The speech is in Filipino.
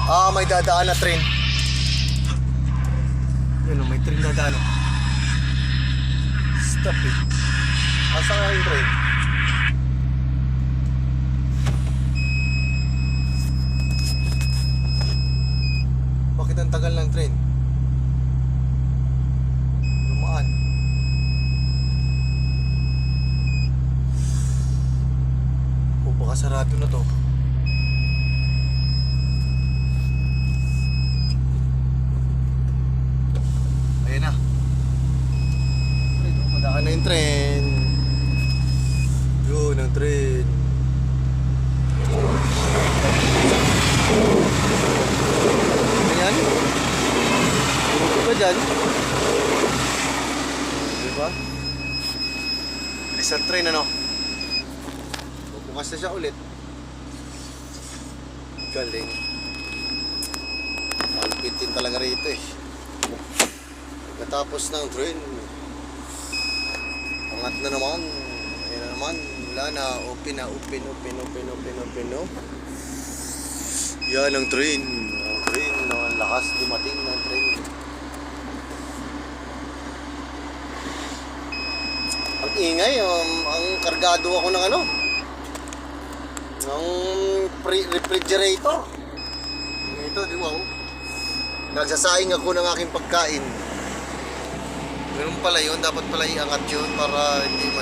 May dadaan na train. Yun o, may train dadaan o. Stop eh. Asa nga yung train? Bakit ang tagal ng train? Lumaan. O baka sarado na to. Ayan na. Madaan na yung train. Yun ang train. Ayan. Diba dyan? Diba? Bilis ang train ano? Bukas na siya ulit. Galing. Malpitin talaga rito eh. Natapos ng train. Angat na naman. Ayan na naman. Wala na. Open na. Open. Yan ang train. Ang train. Ang lakas dumating ng train. Ang ingay. Ang kargado ako ng ano. Ng refrigerator. Ito, di ba? Nagsasaing ako ng aking pagkain. Ganun pala yun, dapat pala iangat yun para hindi